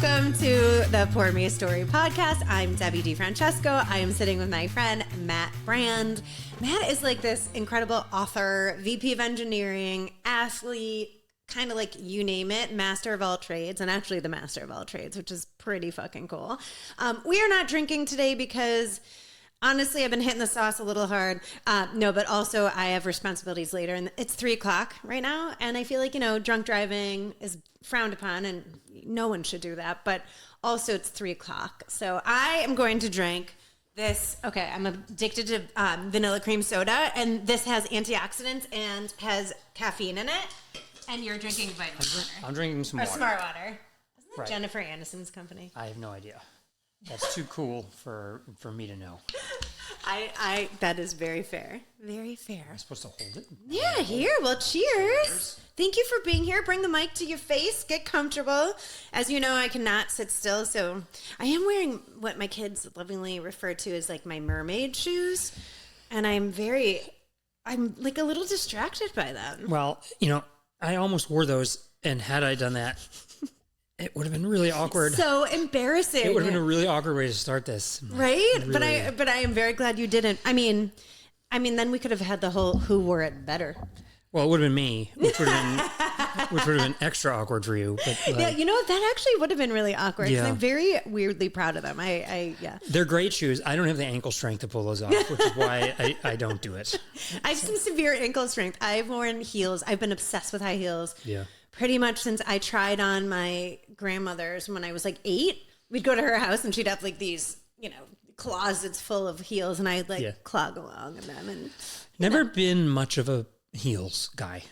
Welcome to the Pour Me a Story podcast. I'm Debbie DeFrancesco. I am sitting with my friend, Matt Brand. Matt is like this incredible author, VP of engineering, athlete, kind of like you name it, master of all trades, and actually the master of all trades, which is pretty fucking cool. We are not drinking today because honestly, I've been hitting the sauce a little hard. But also I have responsibilities later, and it's 3:00 right now. And I feel like, drunk driving is frowned upon and no one should do that. But also it's 3:00. So I am going to drink this. Okay. I'm addicted to vanilla cream soda, and this has antioxidants and has caffeine in it. And you're drinking vitamin water. I'm drinking some water. Or Smart Water. Isn't that Right. Jennifer Aniston's company? I have no idea. That's too cool for me to know. I that is very fair. Very fair. I'm supposed to hold it? Yeah, here. Well, cheers. Thank you for being here. Bring the mic to your face. Get comfortable. As you know, I cannot sit still, so I am wearing what my kids lovingly refer to as like my mermaid shoes, and I'm like a little distracted by them. Well, I almost wore those, and had I done that, it would have been really awkward. So embarrassing. It would have been a really awkward way to start this. Right? Really. But I am very glad you didn't. I mean, then we could have had the whole who wore it better. Well, it would have been me, which would have been extra awkward for you. But, yeah, that actually would have been really awkward. 'Cause Yeah. I'm very weirdly proud of them. Yeah. They're great shoes. I don't have the ankle strength to pull those off, which is why I don't do it. I have some severe ankle strength. I've worn heels. I've been obsessed with high heels. Yeah. Pretty much since I tried on my grandmother's when I was like 8. We'd go to her house and she'd have like these, closets full of heels, and I'd clog along in them. And Never been much of a heels guy.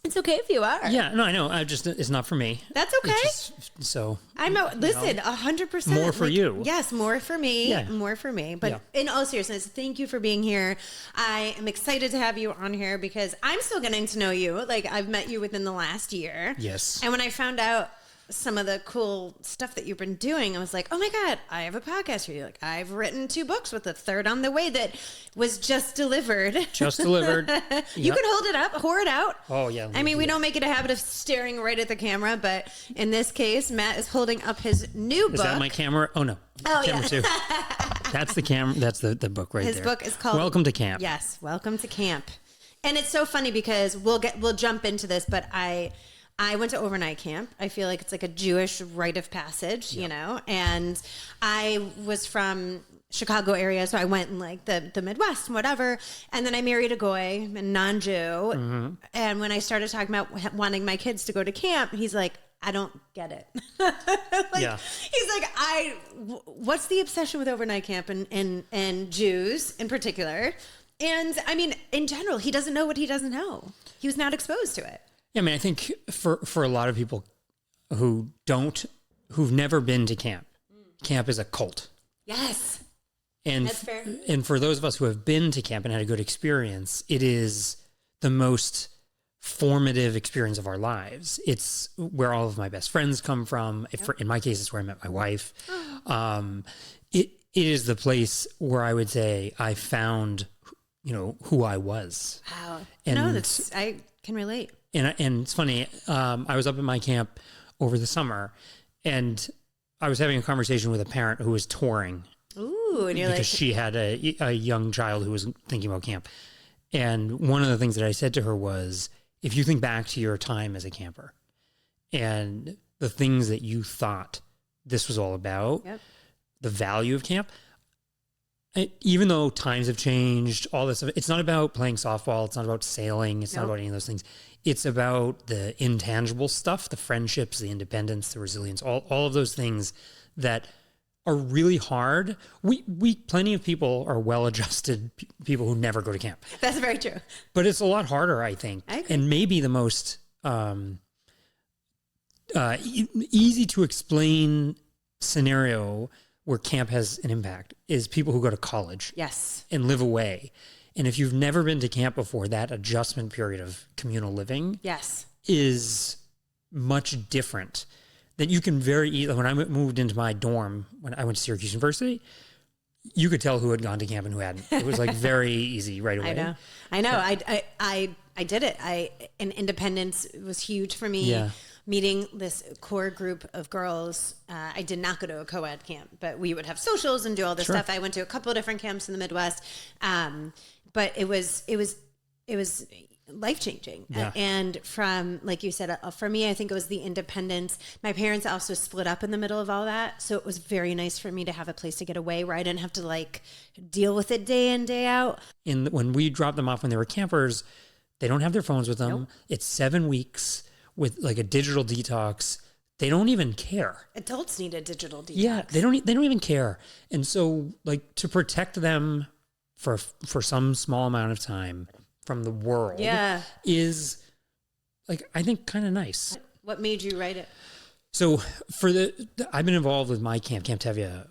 it's okay if you are. Yeah, no, I know. It's not for me. That's okay. So I'm out. Listen, 100%. More for you. Yes, more for me. Yeah. More for me. But in all seriousness, thank you for being here. I am excited to have you on here because I'm still getting to know you. Like, I've met you within the last year. Yes. And when I found out some of the cool stuff that you've been doing, I was like, oh my God, I have a podcast for you. Like, I've written 2 books with a third on the way that was just delivered. Just delivered. You could hold it up, whore it out. Oh, yeah. I mean, we don't make it a habit of staring right at the camera, but in this case, Matt is holding up his new book. Is that my camera? Oh, no. Oh, camera yeah. 2. That's the camera. That's the book right there. His book is called Welcome to Camp. Yes, Welcome to Camp. And it's so funny because we'll jump into this, but I went to overnight camp. I feel like it's like a Jewish rite of passage, and I was from Chicago area, so I went in like the Midwest and whatever. And then I married a goy, a non-Jew. Mm-hmm. And when I started talking about wanting my kids to go to camp, he's like, I don't get it. He's like, what's the obsession with overnight camp and Jews in particular? And I mean, in general, he doesn't know what he doesn't know. He was not exposed to it. Yeah, I mean, I think for a lot of people who've never been to camp, camp is a cult. Yes. And that's fair. And for those of us who have been to camp and had a good experience, it is the most formative experience of our lives. It's where all of my best friends come from. In my case, it's where I met my wife. It is the place where I would say I found, who I was. Wow. And I can relate. And it's funny, I was up at my camp over the summer, and I was having a conversation with a parent who was touring. Ooh, and you're because she had a young child who was thinking about camp. And one of the things that I said to her was, if you think back to your time as a camper and the things that you thought this was all about, the value of camp, even though times have changed, all this stuff, it's not about playing softball. It's not about sailing. It's not about any of those things. It's about the intangible stuff, the friendships, the independence, the resilience, all of those things that are really hard. We plenty of people are well-adjusted people who never go to camp. That's very true. But it's a lot harder, I think. And maybe the most easy to explain scenario where camp has an impact is people who go to college. Yes. And live away. And if you've never been to camp before, that adjustment period of communal living is much different. That you can very easily, when I moved into my dorm, when I went to Syracuse University, you could tell who had gone to camp and who hadn't. It was like very easy right away. I know. I did it. And independence was huge for me. Yeah. meeting this core group of girls. I did not go to a co-ed camp, but we would have socials and do all this stuff. I went to a couple of different camps in the Midwest. But it was life-changing. Yeah. And from, like you said, for me, I think it was the independence. My parents also split up in the middle of all that. So it was very nice for me to have a place to get away where I didn't have to like deal with it day in, day out. When we dropped them off when they were campers, they don't have their phones with them. Nope. It's 7 weeks with like a digital detox. They don't even care. Adults need a digital detox. Yeah, they don't even care. And so like to protect them for some small amount of time from the world is like, I think kind of nice. What made you write it? So I've been involved with my camp, Camp Tevye,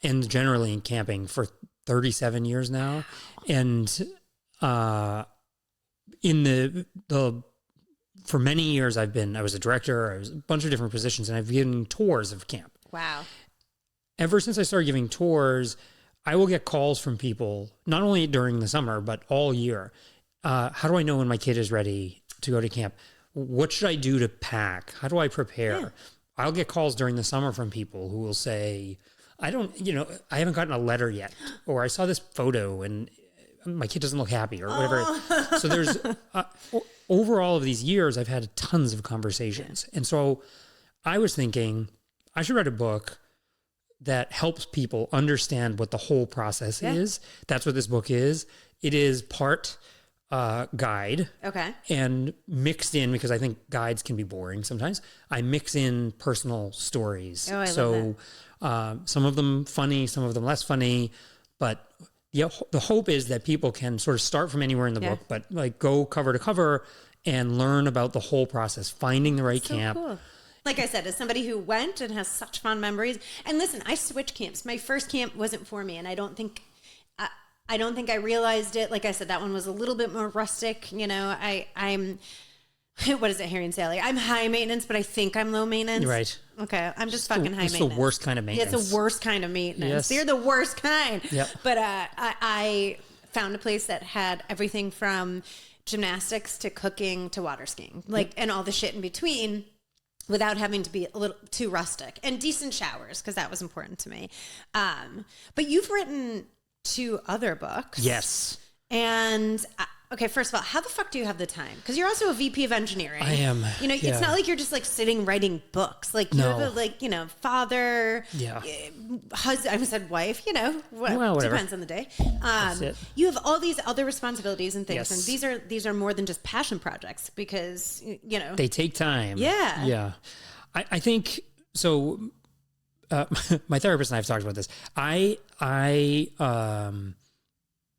and generally in camping for 37 years now. And in for many years I was a director, I was a bunch of different positions, and I've given tours of camp. Wow. Ever since I started giving tours, I will get calls from people, not only during the summer, but all year. How do I know when my kid is ready to go to camp? What should I do to pack? How do I prepare? Yeah. I'll get calls during the summer from people who will say, I haven't gotten a letter yet, or I saw this photo and my kid doesn't look happy, or whatever. So there's, over all of these years, I've had tons of conversations. And so I was thinking I should write a book that helps people understand what the whole process is. That's what this book is. It is part guide. Okay. And mixed in, because I think guides can be boring sometimes, I mix in personal stories. Oh, I love that. Some of them funny, some of them less funny, but the hope is that people can sort of start from anywhere in the book, but like go cover to cover and learn about the whole process, finding the right camp. Cool. Like I said, as somebody who went and has such fond memories, and listen, I switched camps. My first camp wasn't for me, and I don't think I realized it. Like I said, that one was a little bit more rustic. You know, I'm what is it, Harry and Sally? I'm high maintenance, but I think I'm low maintenance. Right. Okay, I'm just fucking high maintenance. It's the worst kind of maintenance. It's the worst kind of maintenance. Yes. You're the worst kind. Yep. But I found a place that had everything from gymnastics to cooking to water skiing, and all the shit in between, without having to be a little too rustic, and decent showers, because that was important to me. But you've written 2 other books. Yes. And okay, first of all, how the fuck do you have the time? Because you're also a VP of engineering. I am. You know, it's not like you're just like sitting writing books. Like you have a father, husband. I said wife. You know, whatever. Depends on the day. That's it. You have all these other responsibilities and things, Yes. and these are more than just passion projects, because they take time. Yeah. Yeah. I think so. My therapist and I have talked about this.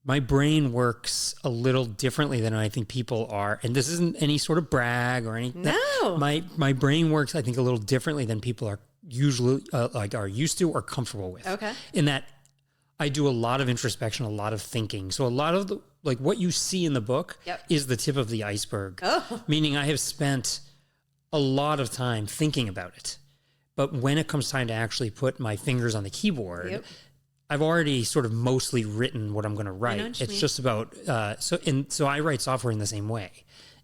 My brain works a little differently than I think people are. And this isn't any sort of brag or anything. No. My brain works, I think, a little differently than people are usually are used to or comfortable with. Okay. In that I do a lot of introspection, a lot of thinking. So a lot of what you see in the book is the tip of the iceberg. Oh. Meaning I have spent a lot of time thinking about it. But when it comes time to actually put my fingers on the keyboard, I've already sort of mostly written what I'm going to write. It's just about, so I write software in the same way.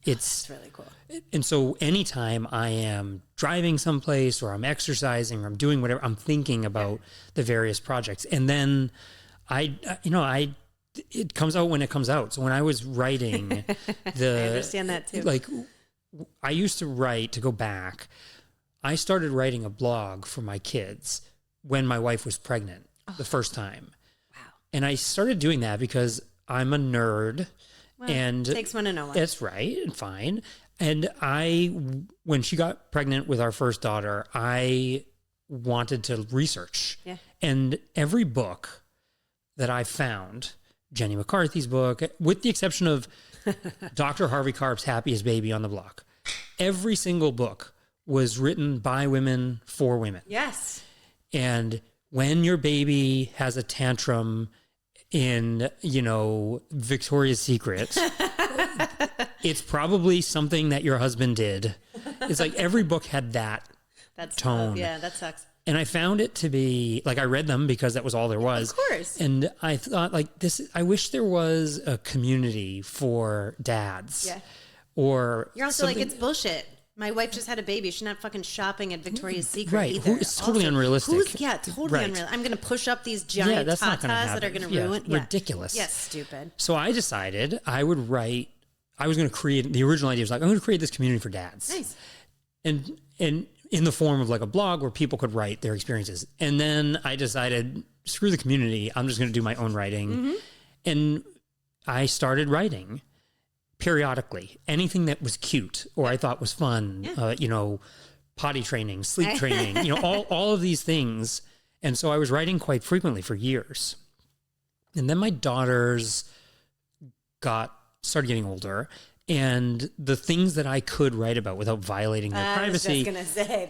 That's really cool. And so anytime I am driving someplace or I'm exercising or I'm doing whatever, I'm thinking about the various projects. And then it comes out when it comes out. So when I was writing I understand that too. I used to write, to go back, I started writing a blog for my kids when my wife was pregnant the first time. Wow. And I started doing that because I'm a nerd. Well, and it takes one to know one. That's right, and fine. And when she got pregnant with our first daughter, I wanted to research. Yeah. And every book that I found, Jenny McCarthy's book, with the exception of Dr. Harvey Karp's Happiest Baby on the Block, every single book was written by women for women. Yes. And when your baby has a tantrum in, Victoria's Secret, it's probably something that your husband did. It's like every book had that tone. Yeah, that sucks. And I found it to be, I read them because that was all there was. Of course. And I thought, I wish there was a community for dads. Yeah. Or you're also it's bullshit. My wife just had a baby. She's not fucking shopping at Victoria's Secret Right. either. It's totally unrealistic. Totally unrealistic. I'm going to push up these giant that's not tatas gonna that are happen. going to ruin. Yeah. Ridiculous. Yes, stupid. So I decided I was going to create, the original idea was like, I'm going to create this community for dads. Nice. And in the form of like a blog where people could write their experiences. And then I decided, screw the community. I'm just going to do my own writing. Mm-hmm. And I started writing periodically, anything that was cute or I thought was fun, potty training, sleep training, all of these things. And so I was writing quite frequently for years. And then my daughters started getting older, and the things that I could write about without violating their privacy. I was just going to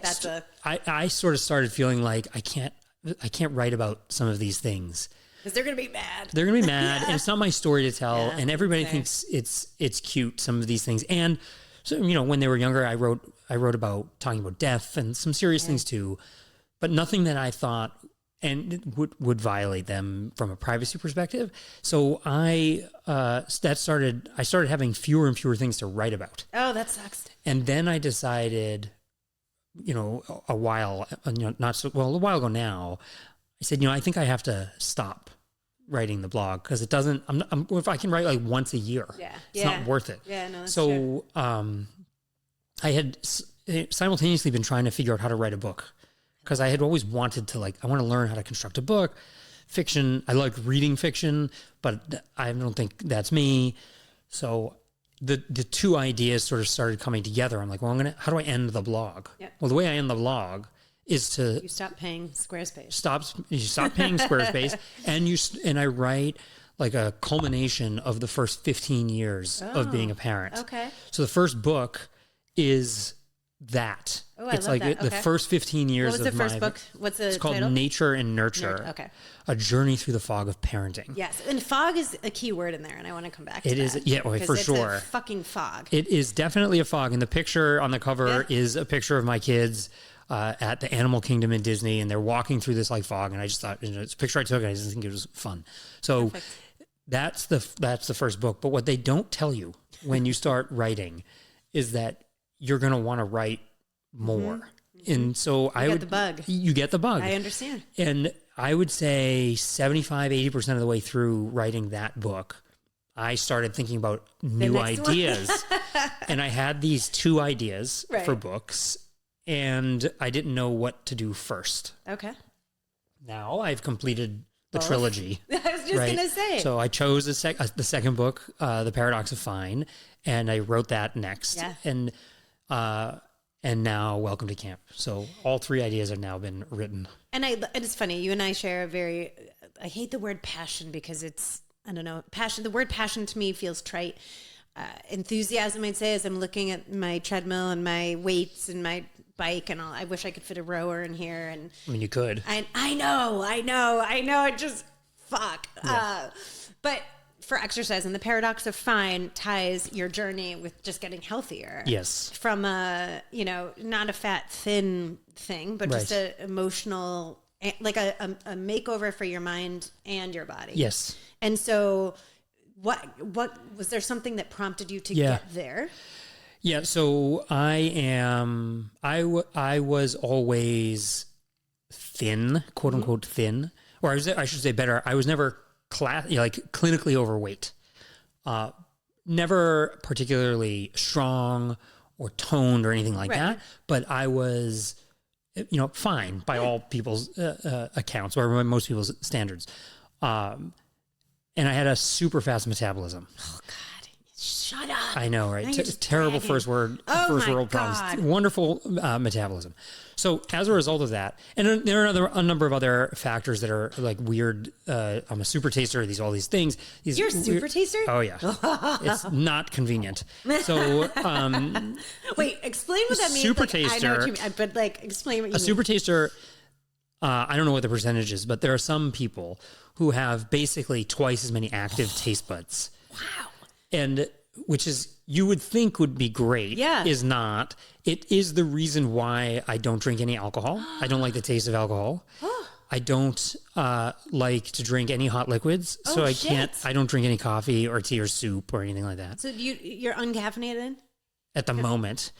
say, I sort of started feeling like I can't write about some of these things. Because they're going to be mad. They're going to be mad, and it's not my story to tell, and everybody thinks it's cute, some of these things. And so, when they were younger, I wrote about talking about death and some serious things too, but nothing that I thought would violate them from a privacy perspective. So I started having fewer and fewer things to write about. Oh, that sucks. And then I decided, a while ago now, I said, I think I have to stop writing the blog because it doesn't. If I can write like once a year, it's not worth it. Yeah, no. That's so I had simultaneously been trying to figure out how to write a book because I had always wanted to I want to learn how to construct a book. Fiction, I like reading fiction, but I don't think that's me. So the two ideas sort of started coming together. I'm like, well, how do I end the blog? Yep. Well, the way I end the blog is to you stop paying Squarespace. You stop paying Squarespace, and I write like a culmination of the first 15 years of being a parent. Okay. So the first book is that. Oh, it's love like that. the first 15 years of What was the first book? What's the It's called title? Nature and Nurture. Okay. A Journey Through the Fog of Parenting. Yes, and fog is a key word in there, and I want to come back to It is, that. yeah, for Because sure. It's a fucking fog. It is definitely a fog, and the picture on the cover is a picture of my kids at the Animal Kingdom in Disney, and they're walking through this like fog, and I just thought, it's a picture I took, and I just think it was fun. So that's the first book. But what they don't tell you when you start writing is that you're going to want to write more. Mm-hmm. And so you get the bug. I understand. And I would say 75-80% of the way through writing that book, I started thinking about new ideas. And I had these two ideas for books, and I didn't know what to do first. Okay. Now I've completed the trilogy. I was just going to say. So I chose the second book, The Paradox of Fine, and I wrote that next. Yeah. And now Welcome to Camp. So all three ideas have now been written. And it's funny, you and I share I hate the word passion because I don't know, passion. The word passion to me feels trite. Enthusiasm, I'd say, as I'm looking at my treadmill and my weights and my bike and all. I wish I could fit a rower in here. And I mean, you could. I know. It just, fuck. Yeah. But for exercise, and the Paradox of Fine ties your journey with just getting healthier. Yes. From a, not a fat, thin thing, but just a emotional, like a makeover for your mind and your body. Yes. And so what was there something that prompted you to get there? Yeah. So I was always thin, quote unquote thin, or I should say better. I was never clinically overweight, never particularly strong or toned or anything like that. But I was, fine by all people's accounts or by most people's standards. And I had a super fast metabolism. Oh God, shut up! I know, right? Terrible first world problems. Wonderful metabolism. So as a result of that, and there are a number of other factors that are like weird. I'm a super taster. All these things. You're a super taster? Oh yeah, it's not convenient. So wait, explain what that means. Super taster. I know what you mean, but explain what you mean. A super taster. I don't know what the percentage is, but there are some people who have basically twice as many active taste buds. Wow. And which is, you would think would be great, is not. It is the reason why I don't drink any alcohol. I don't like the taste of alcohol. I don't like to drink any hot liquids. So I don't drink any coffee or tea or soup or anything like that. So you're uncaffeinated? at the moment.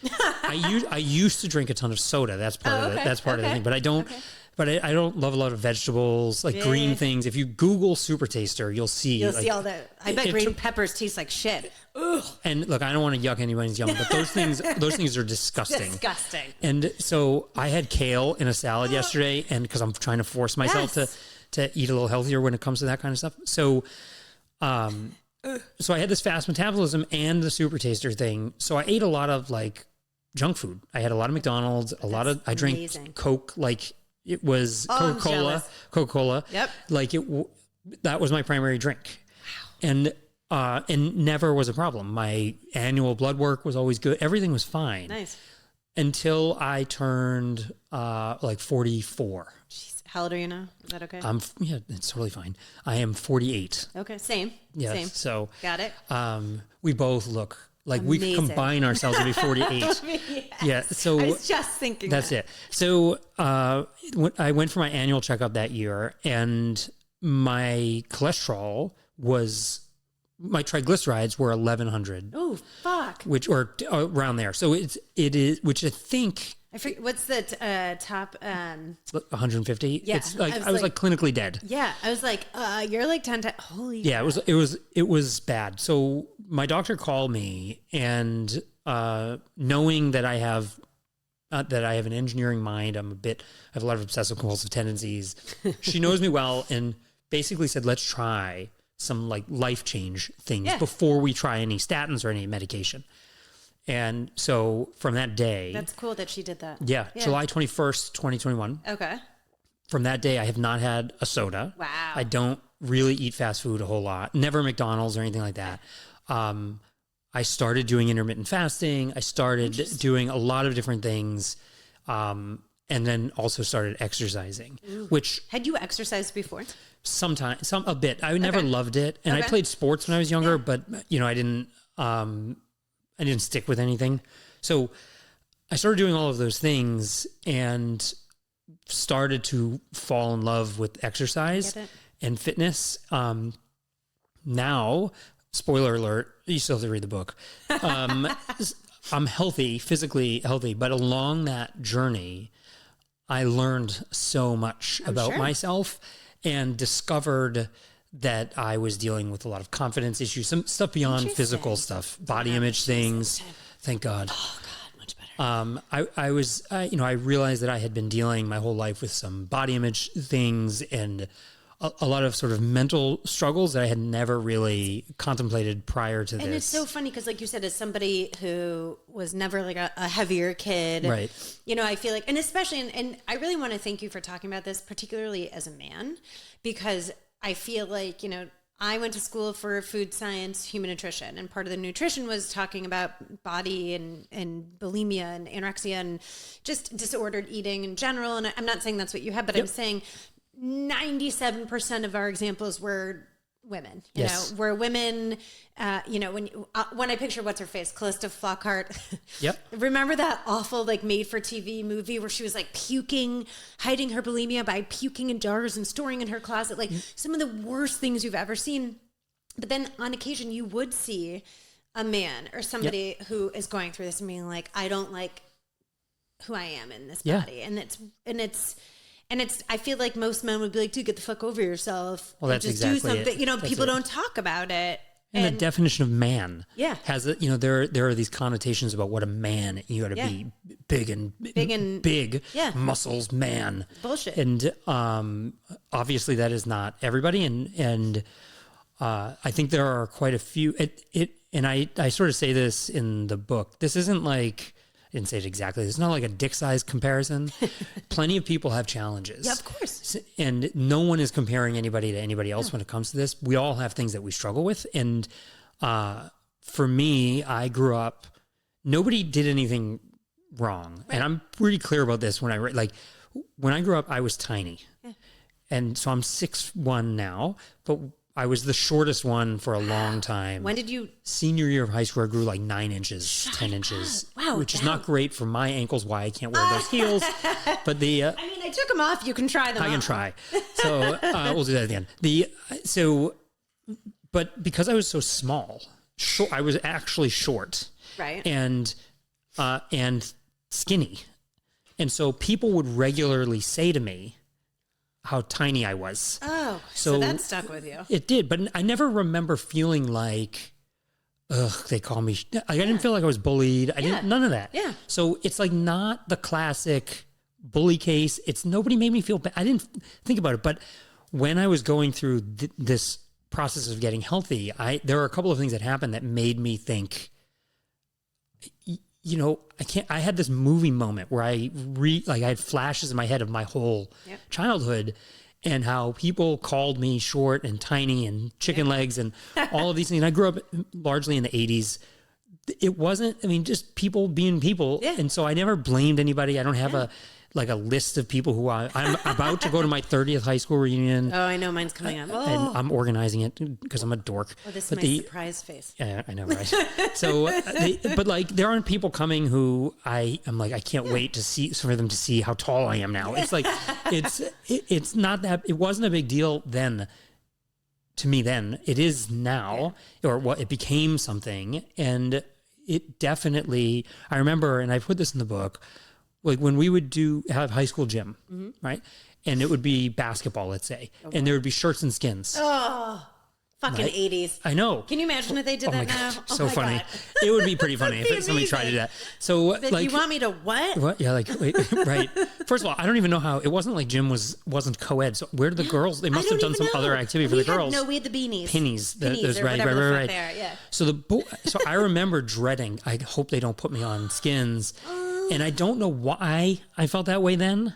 I used to drink a ton of soda. That's part of it. That's part of the thing. But I don't. Okay. But I don't love a lot of vegetables, like green things. If you Google Super Taster, you'll see. You'll see all that. I bet green peppers taste like shit. Ugh. And look, I don't want to yuck anybody's yum, but those things are disgusting. Disgusting. And so I had kale in a salad yesterday, and because I'm trying to force myself to eat a little healthier when it comes to that kind of stuff. So, so I had this fast metabolism and the Super Taster thing. So I ate a lot of like junk food. I had a lot of McDonald's, I drank Coke, like. It was Coca-Cola. Yep. Like that was my primary drink. Wow. And never was a problem. My annual blood work was always good. Everything was fine. Nice. Until I turned like 44. Jeez. How old are you now? Is that okay? Yeah, it's totally fine. I am 48. Okay. Same. Yes. Same. So got it. We both look like amazing. We combine ourselves to be 48. Yes. Yeah. So I was just thinking that's it. So I went for my annual checkup that year, and my cholesterol my triglycerides were 1100. Oh, fuck. Or around there. So it is, which I think. I forget, what's the top? 150. Yeah. It's like, I was like clinically dead. Yeah. I was like, you're like 10 times. Holy. Yeah. God. It was bad. So my doctor called me, and knowing that I have an engineering mind, I have a lot of obsessive compulsive tendencies. She knows me well, and basically said, let's try some like life change things before we try any statins or any medication. And so from that day... That's cool that she did that. Yeah. July 21st, 2021. Okay. From that day, I have not had a soda. Wow. I don't really eat fast food a whole lot. Never McDonald's or anything like that. I started doing intermittent fasting. I started doing a lot of different things. And then also started exercising, which... Had you exercised before? Sometimes, a bit. I never loved it. And I played sports when I was younger, but I didn't stick with anything. So I started doing all of those things and started to fall in love with exercise and fitness. Now, spoiler alert, you still have to read the book. I'm healthy, physically healthy, but along that journey, I learned so much about myself and discovered that I was dealing with a lot of confidence issues, some stuff beyond physical stuff, body image things. Thank God. Oh God, much better. I realized that I had been dealing my whole life with some body image things and a lot of sort of mental struggles that I had never really contemplated prior to this. And it's so funny because, like you said, as somebody who was never like a heavier kid, right? I feel like, and especially, and I really want to thank you for talking about this, particularly as a man, because I feel like, I went to school for food science, human nutrition, and part of the nutrition was talking about body and bulimia and anorexia and just disordered eating in general. And I'm not saying that's what you have, but I'm saying 97% of our examples were women. You know, were women. When I picture what's her face, Callista Flockhart. Yep. Remember that awful like made-for-TV movie where she was like puking, hiding her bulimia by puking in jars and storing in her closet, like some of the worst things you've ever seen. But then on occasion, you would see a man or somebody who is going through this and being like, I don't like who I am in this body, and it's, I feel like most men would be like, dude, get the fuck over yourself. Well, that's just exactly do something. it. People don't talk about it. And the definition of man has there are these connotations about what a man, you got to be big muscles, man. Bullshit. And obviously that is not everybody. And I think there are quite a few, and I sort of say this in the book. This isn't like, I didn't say it exactly. It's not like a dick size comparison. Plenty of people have challenges. Yeah, of course. And no one is comparing anybody to anybody else when it comes to this. We all have things that we struggle with. And for me, I grew up, nobody did anything wrong. Right. And I'm pretty clear about this when I grew up, I was tiny. Yeah. And so I'm 6'1" now, but I was the shortest one for a long time. When did you? Senior year of high school, I grew like 9 inches, 10 inches. Wow. Which is not great for my ankles, why I can't wear those heels. But I took them off. You can try them I can try. So we'll do that at the end. But because I was so small, I was actually short. Right. And skinny. And so people would regularly say to me how tiny I was. Oh, so that stuck with you. It did, but I never remember feeling like, ugh, they call me. I didn't feel like I was bullied. I didn't, none of that. Yeah. So it's like not the classic bully case. It's nobody made me feel bad. I didn't think about it. But when I was going through this process of getting healthy, there were a couple of things that happened that made me think, I had this movie moment where I had flashes in my head of my whole childhood and how people called me short and tiny and chicken legs and all of these things. And I grew up largely in the 80s. It wasn't, just people being people. Yeah. And so I never blamed anybody. I don't have a list of people who I'm about to go to my 30th high school reunion. Oh, I know mine's coming up. And I'm organizing it because I'm a dork. Oh, this is my surprise face. Yeah, I know, right? So, but there aren't people coming who I'm like, I can't wait for them to see how tall I am now. It's like, it's not that, it wasn't a big deal then to me then. It is now, or what it became something. And it definitely, I remember, and I put this in the book, like when we would have high school gym, right? And it would be basketball, let's say. Okay. And there would be shirts and skins. Oh, fucking right? 80s. I know. Can you imagine if they did that now? God, so funny. It would be pretty funny if somebody tried to do that. So you want me to what? What? Yeah, wait, right. First of all, I don't even know how, it wasn't like gym wasn't co-ed. So where did the girls, they must have done some other activity for the girls. No, we had the beanies. Pennies. Pennies, right. There, yeah. So so I remember dreading, I hope they don't put me on skins. And I don't know why I felt that way then.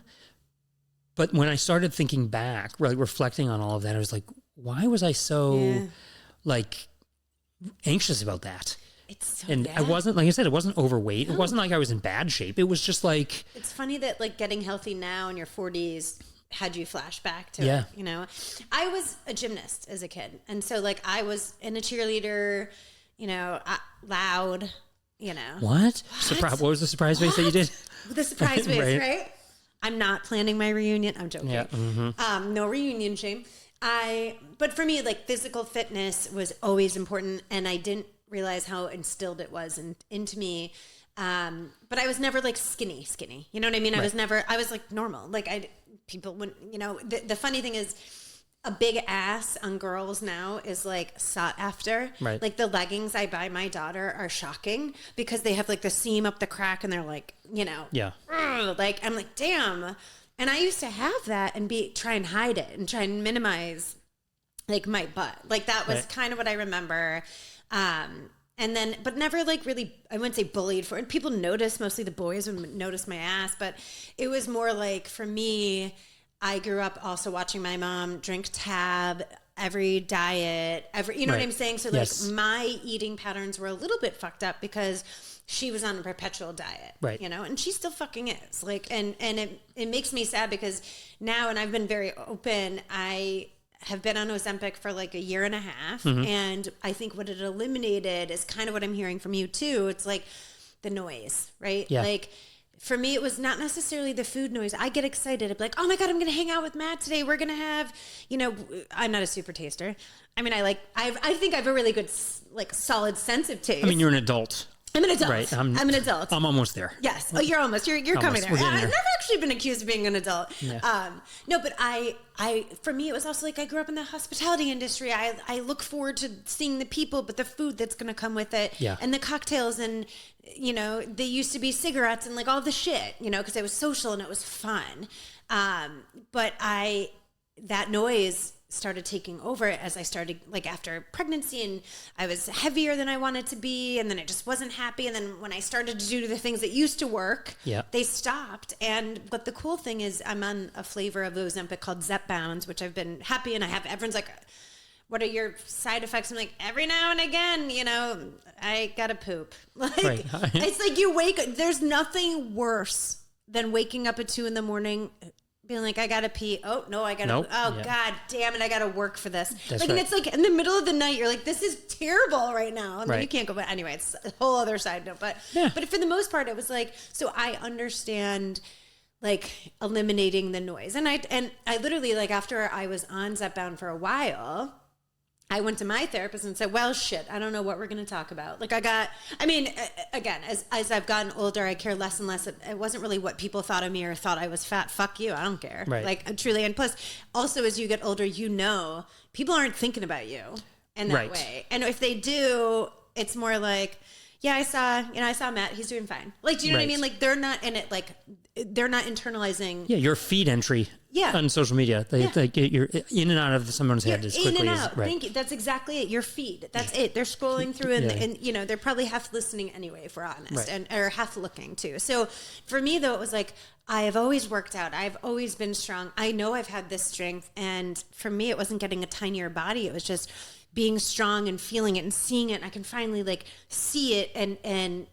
But when I started thinking back, really reflecting on all of that, I was like, why was I so anxious about that? It's so and bad. I wasn't, like I said, it wasn't overweight. No. It wasn't like I was in bad shape. It was just like... It's funny that getting healthy now in your 40s had you flash back to it, I was a gymnast as a kid. And so I was in a cheerleader, loud... What? What was the surprise face that you did? The surprise face, right? I'm not planning my reunion. I'm joking. Yeah. Mm-hmm. No reunion shame. But for me, physical fitness was always important, and I didn't realize how instilled it was into me. But I was never skinny. You know what I mean? Right. I was normal. People wouldn't, the funny thing is, a big ass on girls now is sought after. Right. The leggings I buy my daughter are shocking because they have the seam up the crack and they're yeah. I'm damn. And I used to have that and try and hide it and try and minimize my butt. That was kind of what I remember. And then, but never really, I wouldn't say bullied for it. People noticed, mostly the boys would notice my ass, but it was more for me, I grew up also watching my mom drink Tab, every diet, you know what I'm saying? So yes. My eating patterns were a little bit fucked up because she was on a perpetual diet, right? And she still fucking is. And it makes me sad because now, and I've been very open, I have been on Ozempic for a year and a half. Mm-hmm. And I think what it eliminated is kind of what I'm hearing from you too. It's the noise, right? Yeah. For me, it was not necessarily the food noise. I get excited. I'd be oh my God, I'm going to hang out with Matt today. We're going to have, I'm not a super taster. I think I have a really good, solid sense of taste. You're an adult. I'm an adult. Right. I'm an adult. I'm almost there. Yes. Oh, you're almost. You're coming there. I've never actually been accused of being an adult. Yeah. No, but for me, it was also I grew up in the hospitality industry. I look forward to seeing the people, but the food that's going to come with it. Yeah. And the cocktails and, they used to be cigarettes and all the shit, because it was social and it was fun. But that noise started taking over as I started after pregnancy, and I was heavier than I wanted to be, and then I just wasn't happy. And then when I started to do the things that used to work, they stopped. But the cool thing is I'm on a flavor of Ozempic called Zepbound, which I've been happy, and everyone's what are your side effects? I'm every now and again, I gotta poop. Right. It's you wake, there's nothing worse than waking up at 2 a.m, being I gotta pee. Oh no, I gotta. Nope. Oh yeah. God damn it, I gotta work for this. That's and it's in the middle of the night. You're this is terrible right now. And then right. you can't go. But anyway, it's a whole other side note. But for the most part, it was so I understand eliminating the noise. And I literally after I was on Zepbound for a while, I went to my therapist and said, well, shit, I don't know what we're going to talk about. Like again, as I've gotten older, I care less and less. It wasn't really what people thought of me or thought I was fat. Fuck you. I don't care. Right. Like truly. And plus also as you get older, people aren't thinking about you in that way. And if they do, it's more like, yeah, I saw Matt, he's doing fine. Like, do you know what I mean? Like they're not in it. Like they're not internalizing. Yeah. Your feed entry. Yeah. On social media, you're in and out of someone's head as quickly as right. Thank you. That's exactly it. Your feed. That's it. They're scrolling through and they're probably half listening anyway, if we're honest, or half looking too. So for me though, it was like, I have always worked out. I've always been strong. I know I've had this strength. And for me, it wasn't getting a tinier body. It was just being strong and feeling it and seeing it. And I can finally like see it and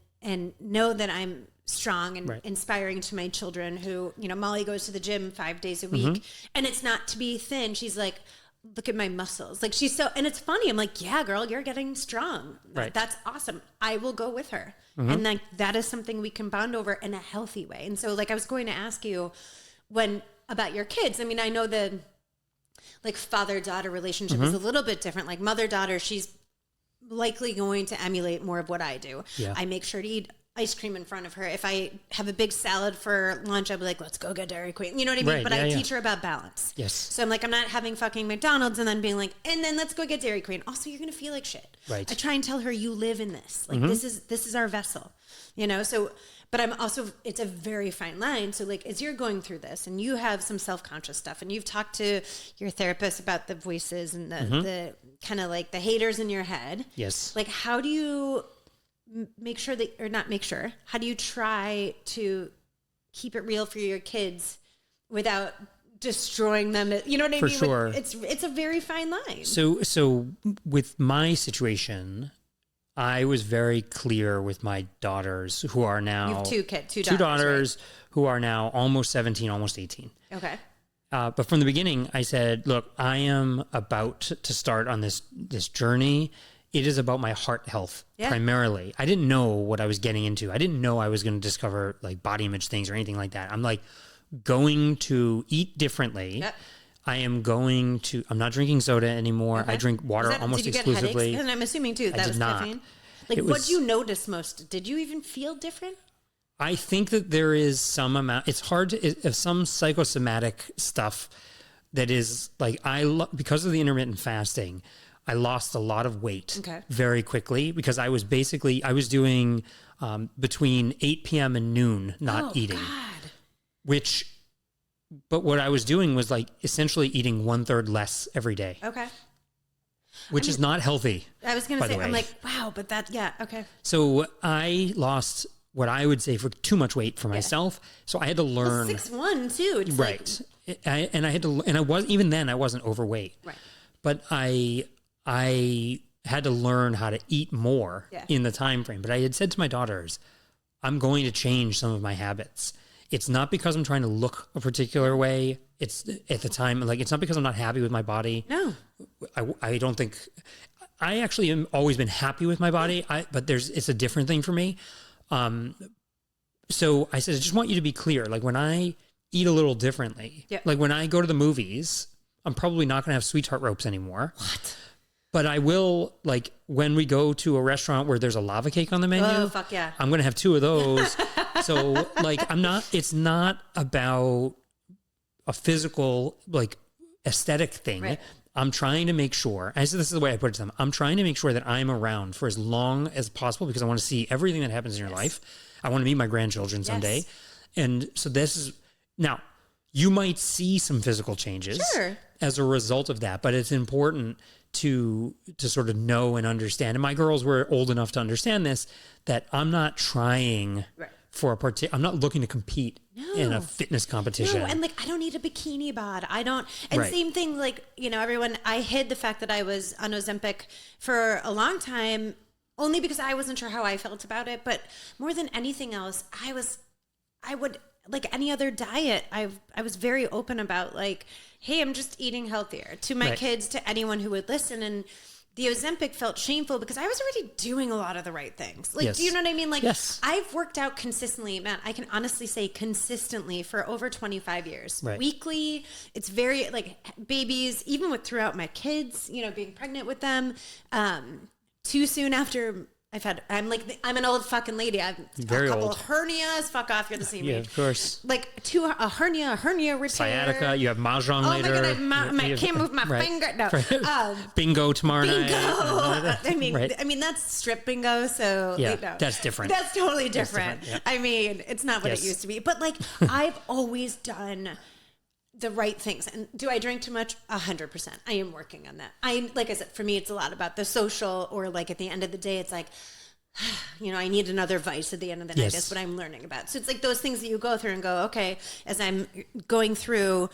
know that I'm strong and inspiring to my children who, Molly goes to the gym 5 days a week and it's not to be thin. She's like, look at my muscles. Like and it's funny. I'm like, yeah, girl, you're getting strong. Right. That's awesome. I will go with her. And like, that is something we can bond over in a healthy way. And so like, I was going to ask you about your kids. I mean, I know the like father-daughter relationship is a little bit different. Like mother-daughter, she's likely going to emulate more of what I do. Yeah. I make sure to eat ice cream in front of her. If I have a big salad for lunch, I'll be like, let's go get Dairy Queen. You know what I mean? Right, but I teach her about balance. Yes. So I'm like, I'm not having fucking McDonald's and then being like, and then let's go get Dairy Queen. Also, you're going to feel like shit. Right. I try and tell her you live in this. Like this is our vessel, so, but I'm also, it's a very fine line. So like, as you're going through this and you have some self-conscious stuff and you've talked to your therapist about the voices and the kind of like the haters in your head. Yes. Like, how do you how do you try to keep it real for your kids without destroying them? You know what I mean? For sure. It's a very fine line. So with my situation, I was very clear with my daughters who are now... You have two daughters right? who are now almost 17, almost 18. Okay. But from the beginning, I said, look, I am about to start on this journey. It is about my heart health primarily. I didn't know what I was getting into. I didn't know I was going to discover like body image things or anything like that. I'm like going to eat differently. Yep. I'm not drinking soda anymore. Okay. I drink water almost exclusively. And I'm assuming too, that was caffeine. Like what do you notice most? Did you even feel different? I think that there is some amount, it's hard to, some psychosomatic stuff that is like, because of the intermittent fasting, I lost a lot of weight very quickly because I was doing between 8 p.m. and noon, not eating. God. But what I was doing was like essentially eating 1/3 less every day. Okay. Which is not healthy. I was going to say, I'm like, wow, but okay. So I lost what I would say for too much weight for myself. So I had to learn. 6'1" too. It's right. I wasn't overweight. Right. But I had to learn how to eat more in the time frame. But I had said to my daughters, I'm going to change some of my habits. It's not because I'm trying to look a particular way. It's at the time, like, it's not because I'm not happy with my body. No. I don't think, I actually am always been happy with my body, but it's a different thing for me. So I said, I just want you to be clear. Like when I eat a little differently, like when I go to the movies, I'm probably not going to have sweetheart ropes anymore. What? But I will, like, when we go to a restaurant where there's a lava cake on the menu, I'm going to have 2 of those. So, like, it's not about a physical, like, aesthetic thing. Right. I'm trying to make sure, this is the way I put it to them, I'm trying to make sure that I'm around for as long as possible because I want to see everything that happens in your life. I want to meet my grandchildren someday. And so now, you might see some physical changes as a result of that, but it's important to sort of know and understand. And my girls were old enough to understand this, that I'm not trying for I'm not looking to compete in a fitness competition. No, and like, I don't need a bikini bod. Same thing, like, I hid the fact that I was on Ozempic for a long time, only because I wasn't sure how I felt about it. But more than anything else, I would, like any other diet, I was very open about like, hey, I'm just eating healthier to my kids, to anyone who would listen. And the Ozempic felt shameful because I was already doing a lot of the right things. Like, do you know what I mean? Like, I've worked out consistently, man. I can honestly say consistently for over 25 years. Right. Weekly. It's very, like, babies, even throughout my kids, you know, being pregnant with them, too soon after I'm an old fucking lady. I've very a couple old. of hernias. Fuck off, you're the same age. Yeah, of course. Like a hernia repair. Sciatica, you have mahjong later. Oh my God, I can't move my finger. No. Bingo tomorrow night. I mean, that's strip bingo, so that's different. That's totally different. Yeah. I mean, it's not what it used to be. But like, I've always done the right things. And do I drink too much? 100%. I am working on that. Like I said, for me, it's a lot about the social, or like at the end of the day, it's like, you know, I need another vice at the end of the night. That's what I'm learning about. So it's like those things that you go through and go, okay, as I'm going through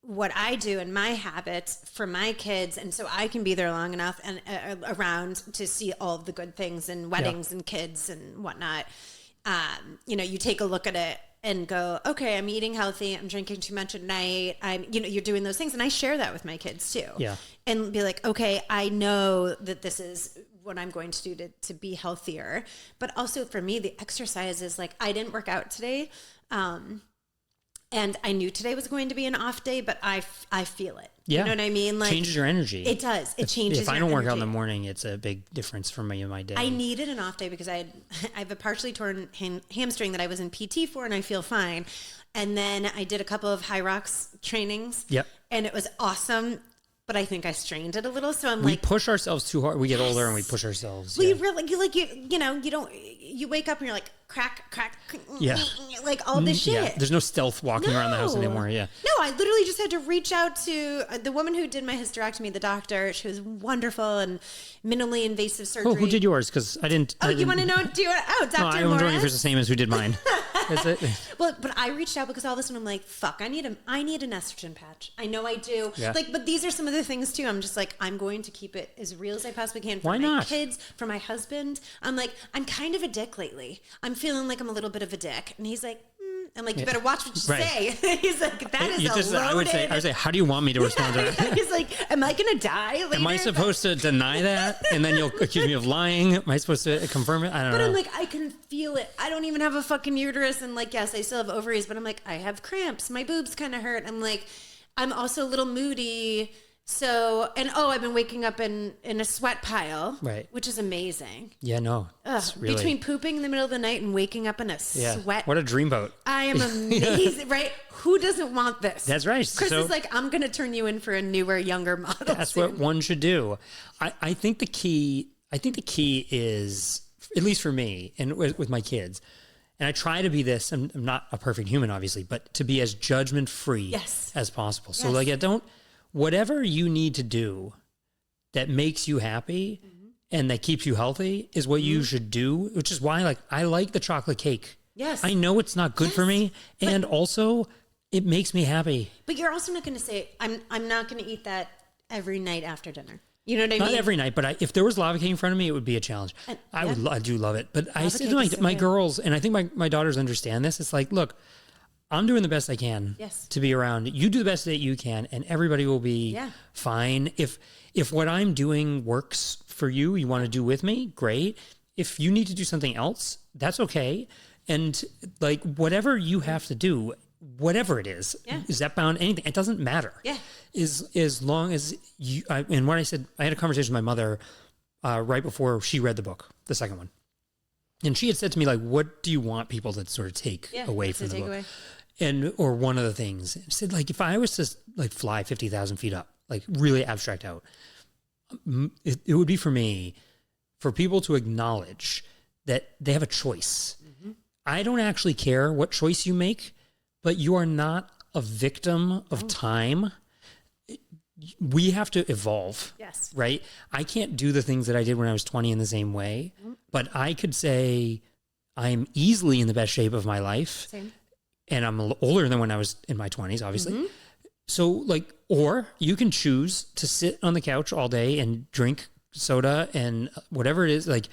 what I do and my habits for my kids, and so I can be there long enough and around to see all of the good things and weddings and kids and whatnot. You know, you take a look at it and go, okay, I'm eating healthy. I'm drinking too much at night. You're doing those things. And I share that with my kids too. Yeah. And be like, okay, I know that this is what I'm going to do to be healthier. But also for me, the exercise is like, I didn't work out today. And I knew today was going to be an off day, but I feel it. Yeah. You know what I mean? Like, changes your energy. It does. It changes If I don't work out in the morning, it's a big difference for me in my day. I needed an off day because I have a partially torn hamstring that I was in PT for, and I feel fine. And then I did a couple of high rocks trainings. Yep. And it was awesome. But I think I strained it a little. So we push ourselves too hard. We get older and we push ourselves. We really, you wake up and you're like, crack, like all this shit. Yeah. There's no stealth walking around the house anymore. Yeah. No, I literally just had to reach out to the woman who did my hysterectomy, the doctor. She was wonderful, and minimally invasive surgery. Oh, who did yours? Because I didn't. You want to know? Dr. No, I'm wondering if it's the same as who did mine. That's it. Well, but I reached out because all of a sudden I'm like, fuck, I need an estrogen patch. I know I do. Yeah. Like, but these are some of the things too. I'm just like, I'm going to keep it as real as I possibly can for my kids, for my husband. I'm like, I'm kind of a dick lately. I'm feeling like I'm a little bit of a dick. And he's like, I'm like, you better watch what you say. He's like, that is a loaded. I would say, how do you want me to respond to that? He's like, am I going to die later? Am I supposed to deny that? And then you'll accuse me of lying? Am I supposed to confirm it? I don't know. But I'm like, I can feel it. I don't even have a fucking uterus. And like, yes, I still have ovaries, but I'm like, I have cramps. My boobs kind of hurt. I'm like, I'm also a little moody. So, and I've been waking up in a sweat pile, right? Which is amazing. Yeah, no. Really... Between pooping in the middle of the night and waking up in a sweat. What a dreamboat. I am amazing, right? Who doesn't want this? That's right. Chris is like, I'm going to turn you in for a newer, younger model. That's soon. What one should do. I think the key is, at least for me and with my kids, and I try to be this, I'm not a perfect human, obviously, but to be as judgment-free as possible. So like, whatever you need to do that makes you happy and that keeps you healthy is what you should do, which is why I like the chocolate cake. Yes. I know it's not good for me, and also it makes me happy. But you're also not going to say, I'm not going to eat that every night after dinner. You know what I mean? Not every night, but if there was lava cake in front of me, it would be a challenge. I do love it. But I say to my girls, and I think my daughters understand this, it's like, look, I'm doing the best I can to be around. You do the best that you can, and everybody will be fine. If what I'm doing works for you, you want to do with me, great. If you need to do something else, that's okay. And like, whatever you have to do, whatever it is that bound anything? It doesn't matter. Yeah. As long as you, and what I said, I had a conversation with my mother right before she read the book, the second one. And she had said to me, like, what do you want people to sort of take away from the book? Or one of the things, she said, like, if I was to like fly 50,000 feet up, like really abstract out, it would be for me, for people to acknowledge that they have a choice. Mm-hmm. I don't actually care what choice you make, but you are not a victim of time. We have to evolve. Yes. Right? I can't do the things that I did when I was 20 in the same way, but I could say I'm easily in the best shape of my life. Same. And I'm older than when I was in my 20s, obviously. Mm-hmm. So like, or you can choose to sit on the couch all day and drink soda and whatever it is, like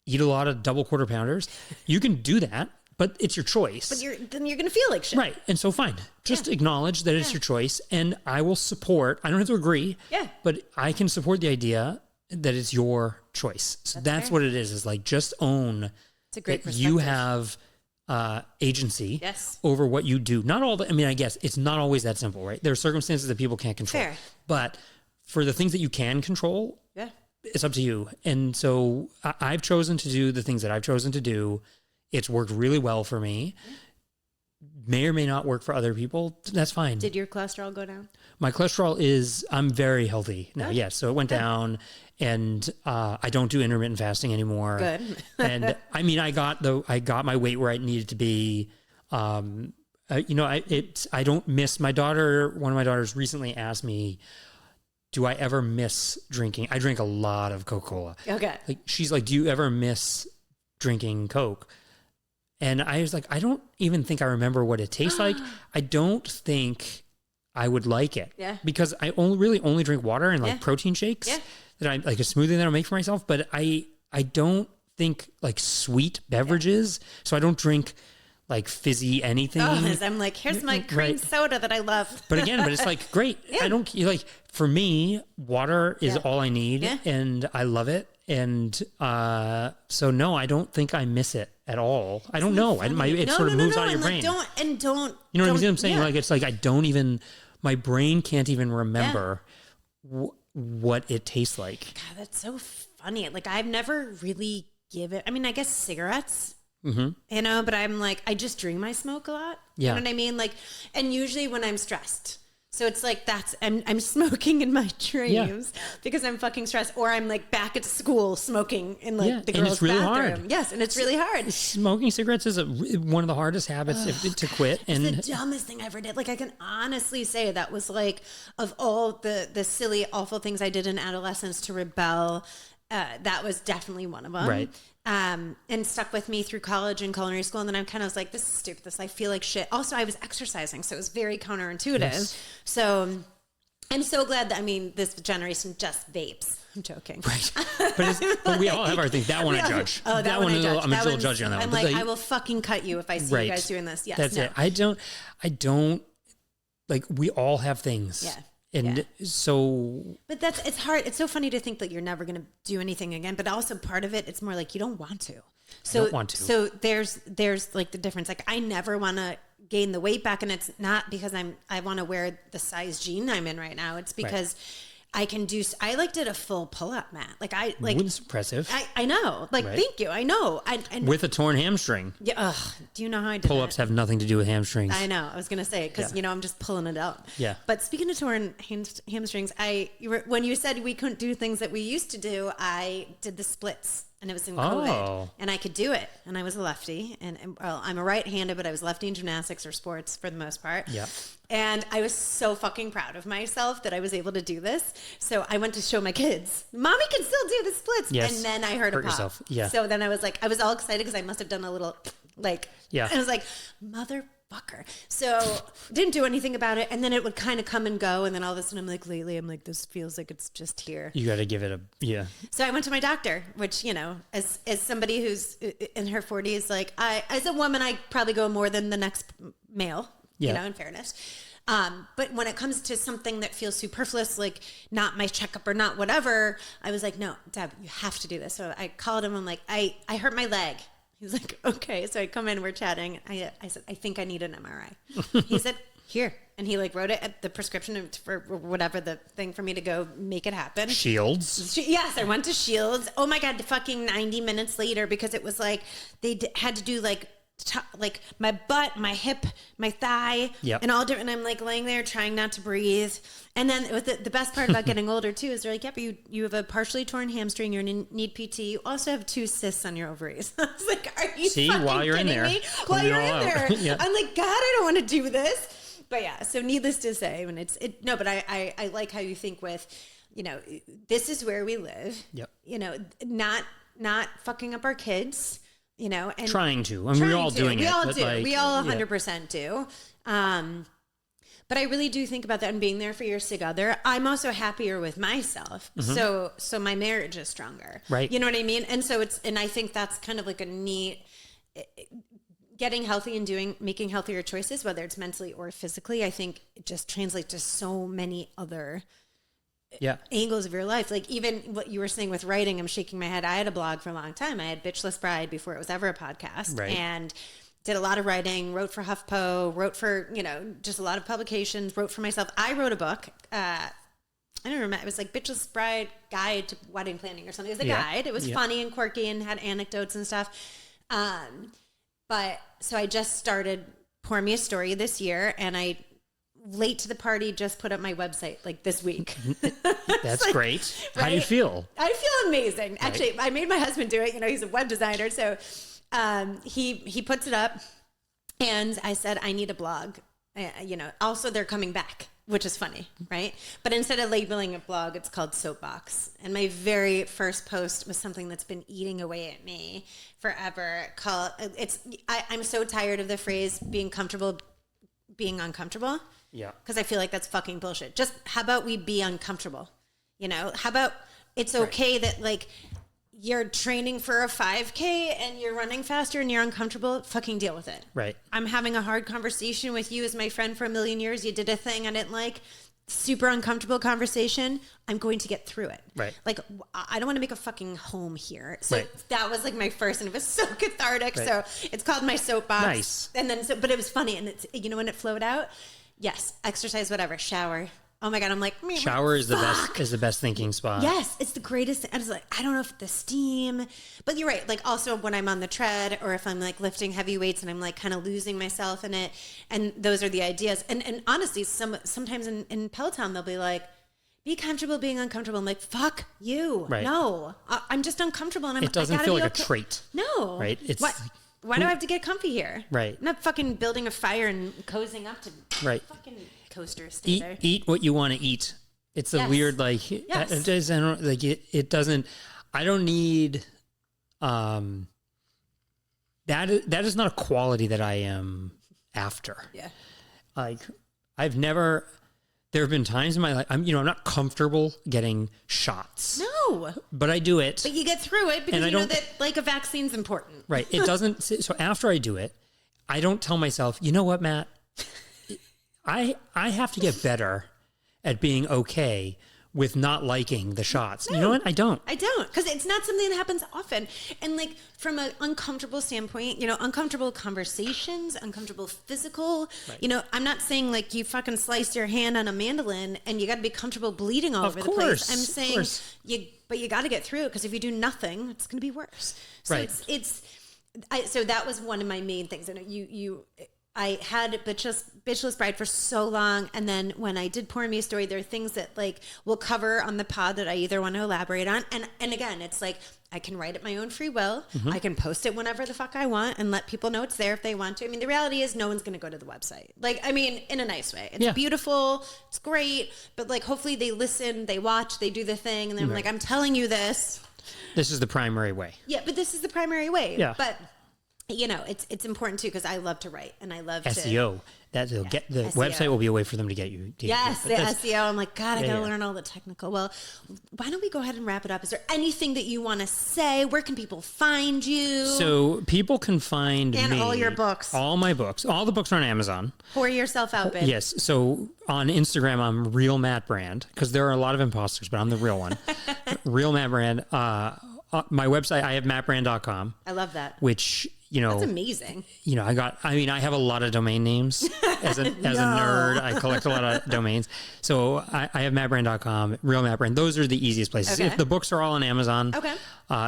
eat a lot of double quarter pounders. You can do that, but it's your choice. But then you're going to feel like shit. Right. And so fine. Just acknowledge that it's your choice, and I will support. I don't have to agree. Yeah. But I can support the idea that it's your choice. So that's fair. what it is like, just own It's a great that you perspective. have agency Yes. over what you do. Not all the, I mean, I guess it's not always that simple, right? There are circumstances that people can't control. Fair. But for the things that you can control, Yeah. it's up to you. And so I've chosen to do the things that I've chosen to do. It's worked really well for me. May or may not work for other people. That's fine. Did your cholesterol go down? My cholesterol I'm very healthy now. Good. Yes. So it went down, and I don't do intermittent fasting anymore. Good. And I mean, I got my weight where I needed to be. I don't miss my daughter. One of my daughters recently asked me, do I ever miss drinking? I drink a lot of Coca-Cola. Okay. Like, she's like, do you ever miss drinking Coke? And I was like, I don't even think I remember what it tastes like. I don't think I would like it. Yeah. Because I only drink water and like Yeah. protein shakes. Yeah. That I like a smoothie that I make for myself. But I don't think like sweet beverages. So I don't drink like fizzy anything. I'm like, here's my cream soda that I love. But it's like, great. I don't like, for me, water is all I need, and I love it. And so no, I don't think I miss it at all. I don't know. It sort of moves out of your brain. You know what I'm saying? Yeah. Like, it's like, I don't even, my brain can't even remember what it tastes like. God, that's so funny. Like, I've never really given, I mean, I guess cigarettes, you know, but I'm like, I just drink my smoke a lot. You Yeah. know what I mean? Like, and usually when I'm stressed. So it's like, I'm smoking in my dreams because I'm fucking stressed, or I'm like back at school smoking in like the and girls' it's really bathroom. hard. Yes. And it's really hard. Smoking cigarettes is one of the hardest habits to quit. And It's the dumbest thing I ever did. Like, I can honestly say that was like, of all the silly, awful things I did in adolescence to rebel, that was definitely one of them. Right. And stuck with me through college and culinary school. And then I was like, this is stupid. I feel like shit. Also, I was exercising, so it was very counterintuitive. Yes. So I'm so glad that, I mean, this generation just vapes. I'm joking. Right. But we all have our things. That one I judge. Oh, that one I judge. I'm still judging on that I'm one. like, I will fucking cut you if I see you guys doing this. Yes. That's it. I don't like, we all have things. Yeah. And so, but it's hard. It's so funny to think that you're never going to do anything again. But also part of it, it's more like you don't want to. So, So there's like the difference. Like, I never want to gain the weight back, and it's not because I want to wear the size jean I'm in right now. It's because I did a full pull-up, Matt. it's impressive. I know. Like, thank you. I know. And with a torn hamstring. Yeah. Do you know how I did Pull-ups have nothing to do with hamstrings. I know. I was going to say, because, I'm just pulling it out. Yeah. But speaking of torn hamstrings, when you said we couldn't do things that we used to do, I did the splits. And it was in COVID, and I could do it. And I was a lefty, and well, I'm a right-handed, but I was lefty in gymnastics or sports for the most part. Yeah. And I was so fucking proud of myself that I was able to do this. So I went to show my kids, Mommy can still do the splits. Yes. And then I heard a pop. Yourself. Yeah. So then I was all excited because I must have done a little like, and I was like, motherfucker. So didn't do anything about it. And then it would kind of come and go. And then all of a sudden lately, I'm like, this feels like it's just here. You got to give it So I went to my doctor, which, as somebody who's in her 40s, like as a woman, I probably go more than the next male, in fairness. But when it comes to something that feels superfluous, like not my checkup or not whatever, I was like, no, Deb, you have to do this. So I called him. I'm like, I hurt my leg. He's like, okay. So I come in, we're chatting. I said, I think I need an MRI. He said, here. And he wrote it at the prescription for whatever the thing for me to go make it happen. Shields. Yes, I went to Shields. Oh my God, fucking 90 minutes later, because it was like, they had to do like my butt, my hip, my thigh, and all different. And I'm like laying there trying not to breathe. And then the best part about getting older too is they're like, yeah, but you have a partially torn hamstring. You're going to need PT. You also have 2 cysts on your ovaries. I was like, are you fucking while you're in kidding there, me? While you're in there. Yeah. I'm like, God, I don't want to do this. But yeah, so needless to say, but I like how you think with, this is where we live. Yep. Not fucking up our kids. And trying to. I mean, we're all doing it. We all do. Like, we all 100% do. But I really do think about that and being there for your sig other. I'm also happier with myself. So my marriage is stronger. Right. You know what I mean? And so and I think that's kind of like a neat, getting healthy and making healthier choices, whether it's mentally or physically. I think it just translates to so many other angles of your life. Like even what you were saying with writing, I'm shaking my head. I had a blog for a long time. I had Bitchless Bride before it was ever a podcast, and did a lot of writing, wrote for HuffPo, wrote for, just a lot of publications, wrote for myself. I wrote a book. I don't remember. It was like Bitchless Bride Guide to Wedding Planning or something. It was a guide. It was funny and quirky and had anecdotes and stuff. But so I just started Pour Me a Story this year, and I late to the party just put up my website like this week. That's like, great. How do you feel? I feel amazing. Right. Actually, I made my husband do it. He's a web designer. So he puts it up, and I said, I need a blog. Also they're coming back, which is funny, right? But instead of labeling a blog, it's called Soapbox. And my very first post was something that's been eating away at me forever. I'm so tired of the phrase being comfortable being uncomfortable. Yeah. Because I feel like that's fucking bullshit. Just how about we be uncomfortable? How about it's okay that like you're training for a 5K and you're running faster and you're uncomfortable, fucking deal with it. Right. I'm having a hard conversation with you as my friend for a million years. You did a thing I didn't like. Super uncomfortable conversation. I'm going to get through it. Right. Like, I don't want to make a fucking home here. So that was like my first, and it was so cathartic. Right. So it's called my Soapbox. Nice. And then, but it was funny. And it's, when it flowed out, yes, exercise, whatever, shower. Oh my God, I'm like, shower is the best thinking spot. Yes, it's the greatest. I was like, I don't know if the steam, but you're right. Like also when I'm on the tread or if I'm like lifting heavy weights and I'm like kind of losing myself in it. And those are the ideas. And honestly, sometimes in Peloton, they'll be like, be comfortable being uncomfortable. I'm like, fuck you. Right. No, I'm just uncomfortable. And it doesn't feel like a trait. No. Right. It's why do I have to get comfy here? Right. I'm not fucking building a fire and cozying up to fucking coasters. Eat what you want to eat. It's a weird, like, it doesn't, I don't need, that is not a quality that I am after. Yeah. Like, there have been times in my life, I'm not comfortable getting shots. No. But I do it. But you get through it because you know that like a vaccine's important. Right. It doesn't, so after I do it, I don't tell myself, you know what, Matt? I have to get better at being okay with not liking the shots. No, you know what? I don't. Because it's not something that happens often. And like from an uncomfortable standpoint, uncomfortable conversations, uncomfortable physical, I'm not saying like you fucking sliced your hand on a mandolin and you got to be comfortable bleeding all over the place. I'm saying you got to get through it because if you do nothing, it's going to be worse. So so that was one of my main things. And I had Bitchless Bride for so long, and then when I did Pour Me a Story, there are things that like we'll cover on the pod that I either want to elaborate on, and again, it's like I can write at my own free will. Mm-hmm. I can post it whenever the fuck I want and let people know it's there if they want to. I mean, the reality is no one's going to go to the website. Like, I mean, in a nice way. It's beautiful, it's great, but like hopefully they listen, they watch, they do the thing, and then I'm like, I'm telling you this. This is the primary way. Yeah, but this is the primary way. Yeah. But it's important too because I love to write and I love SEO. Get the SEO. Website will be a way for them to get you. Yes, the SEO. I'm like, God, I gotta learn all the technical. Well, why don't we go ahead and wrap it up? Is there anything that you want to say? Where can people find you? So people can find and me, all your books, all my books, all the books are on Amazon. Pour yourself out, babe. Yes. So on Instagram, I'm Real Matt Brand because there are a lot of imposters, but I'm the real one. Real Matt Brand. My website, I have mattbrand.com. I love that. Which that's amazing. I have a lot of domain names as a nerd. I collect a lot of domains. So I have mattbrand.com, Real Matt Brand. Those are the easiest places. Okay. If the books are all on Amazon. Okay.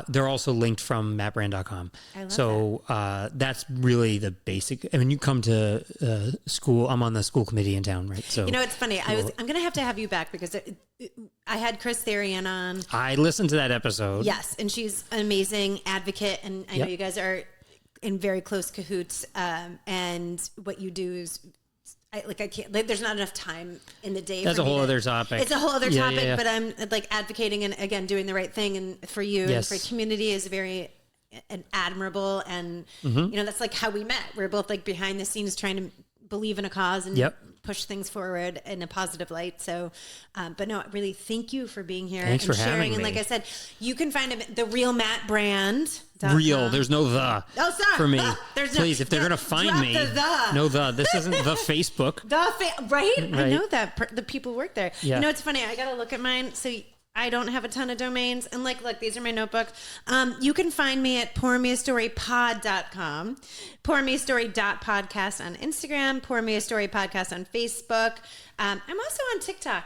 They're also linked from mattbrand.com. I love that. That's really the basic. I mean, you come to school. I'm on the school committee in town, right? So it's funny. I'm going to have you back because I had Chris Therian on. I listened to that episode. Yes, and she's an amazing advocate, and I know you guys are in very close cahoots. And what you do is, I can't. There's not enough time in the day. That's a whole other topic. It's a whole other topic, but I'm like advocating and again doing the right thing, and for you and for community is very admirable, and that's like how we met. We're both like behind the scenes trying to believe in a cause and push things forward in a positive light. So, but no, really, thank you for being here Thanks and for sharing. having And me. like I said, you can find him at the Real Matt Brand. Real. There's no the for me. There's Please, if they're going to find drop me, the. no the. This isn't the Facebook. Right? I know that. The people work there. Yeah. You know, it's funny. I got to look at mine. So I don't have a ton of domains. And look, these are my notebooks. You can find me at pourmeastorypod.com, pourmeastory.podcast on Instagram, Pour Me a Story Podcast on Facebook. I'm also on TikTok.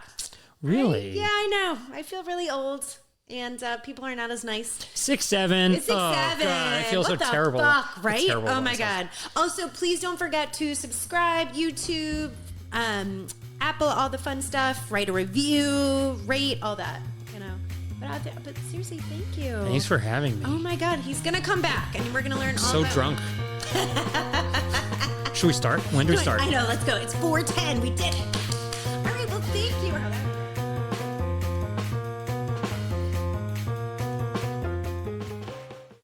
Really? Yeah, I know. I feel really old. And people are not as nice. 6'7". It's 6'7". Oh, God, I feel What so the terrible. fuck, right? Terrible Oh my myself. God. Also, please don't forget to subscribe, YouTube, Apple, all the fun stuff. Write a review, rate, all that. You know. But seriously, thank you. Thanks for having me. Oh my God, he's gonna come back, and we're gonna learn all. So about drunk. Should we start? When do we start? I know. Let's go. It's 4:10. We did it.